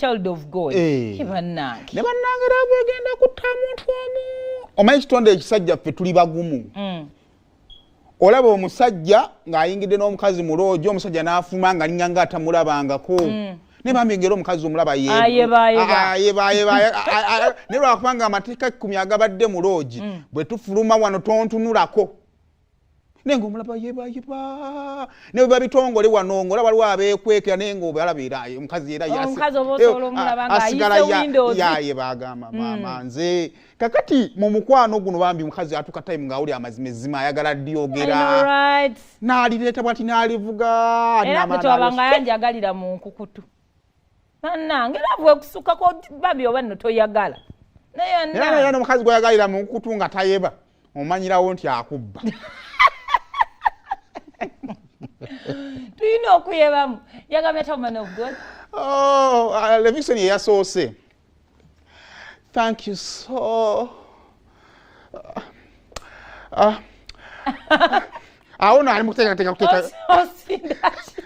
child of God. Kibannange. Ne bannange rabo egenda kutta muntu omu. Omanyi kitonde ekisajja ffe tuli bagumu. Olaba omusajja ng'ayingidde n'omukazi mu loojo, omusajja n'afuma nga linga atamulabangako. Ne bamegera omukazi omulaba yeba. Ne lwakubanga amateeka 10 agabadde mu looji bwe tufuluma wano tontunulako. Nengo mulaba yeba. Ne bwe bitongole wano ngolaba waliwo abeekwekera nengo obalabira omukazi era yasi. Omukazi obosolo omulaba nga ayise Windows. Yeba agamba mama nze. Kakati mu mukwano guno bambi mukazi atuka time nga uli amazimezima ayagala dyogera. Right. N'alireeta bwati n'alivuga. Era kutwabanga yanjagalira mu nkukutu. Bannange labwe kusukako babi oba nno toyagala. Naye omukazi gwayagalira mu nkukutu nga tayeba. Omanyirawo nti akubba. Tuyina okuyebamu. Yagameta man of God. Oh, Levinson yasoose. Thank you so. Awo nali mukuteka kuteka.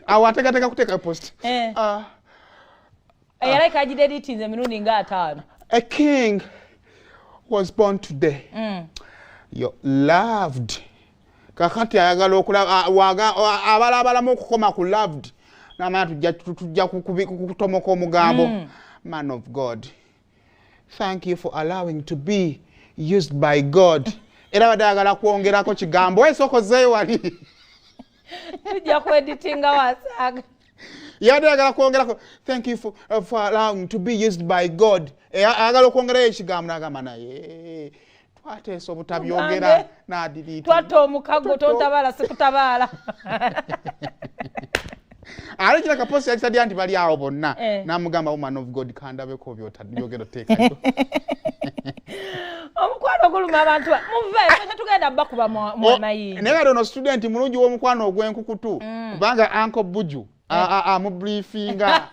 Awo ateka kuteka post. Ayaleka ajideditinze mirundi nga 5. A king was born today. You're loved. Kakati ayagala okulaba abalabalamu okukoma ku loved. Namanya tujja kutomoka omugambo. Man of God. Thank you for allowing to be used by God. Era badagala kuongerako kigambo esokozeyo wali. Tujja ku editinga wasaga. Yadagala kuongerako thank you for allowing to be used by God. Agala kuongerayo ekigambo nagamba naye. Twateesa obutabyogera n'adiriti. Twatta omukago tontabala sikutabala. Ali kila kaposi yakisadi anti bali awo bonna. Namugamba woman of God kandabeko byogera teeka. Omukwano guluma abantu muve tugenda bakuba mwamayini. Nega no student mulungi w'omukwano ogw'enkukutu kubanga Uncle Buju mu briefinga.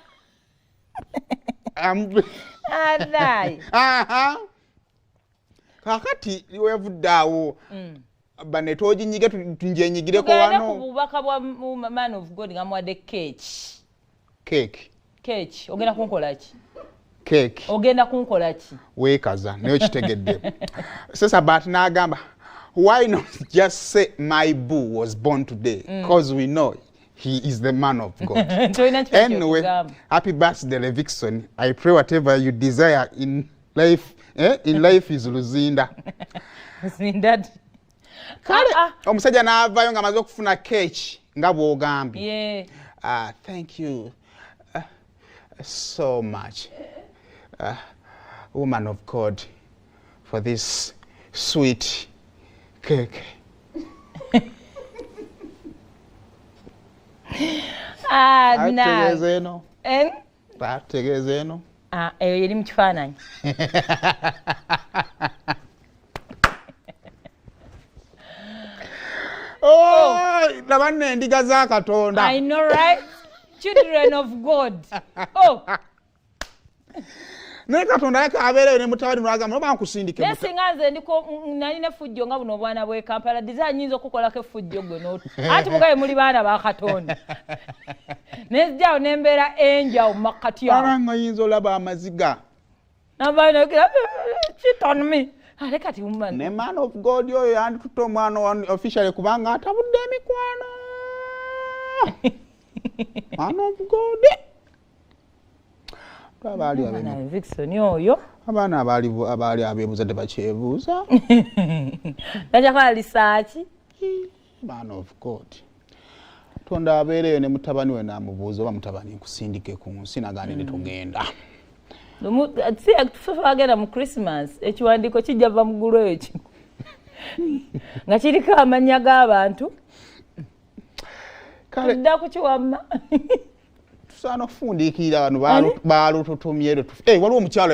Adai. Kakati wevuddawo banetoji nyiga tunjenyigireko wano. Ku bubaka bwa man of God ngamwade cake. Ogenda kunkola ki? Cake. Ogenda kunkola ki? Wekaza neyo kitegedde. Sasa but nagamba why not just say my boo was born today because we know he is the man of God. Anyway, happy birthday Levikson. I pray whatever you desire in life is Luzinda. Luzinda. Kale omusajja n'avaayo nga amaze okufuna cake nga bw'ogambye. Yeah. Thank you so much, woman of God, for this sweet cake. Ategeeza eno. Ategeeza eno. Eyo yeri mu kifaananyi. Oh, labane endiga za Katonda. I know, right? Children of God. Oh. Ne Katonda yake abeere ne mutabani mulaga no bankusindike muta. Nesinganze ndiko nalina fujjo nga buno bwana bwe Kampala design nyinzo kukolako fujjo gwe no. Ati mugaye muri bana ba Katonda. Nezjao nembera enja makati ya. Aranga yinzo laba amaziga. Nabana cheat on me. Alekati woman. Ne man of God yo yandi tuto mwana officially kubanga atabudde emikwano. Man of God. Abali abena Vixen yoyo. Abana abali abebuza tebakyebuuza. Najja kwa research. Man of God. Tonda abeereyo ne mutabani we namubuuza oba mutabani nkusindike ku nsi nagaanire togenda. Si agenda mu Christmas ekiwandiiko kijjava mu ggulo ekyo nga kiriko amannya g'abantu kale dda kukiwamma tusaana okufundiikirira bano baalututumye waliwo omukyalo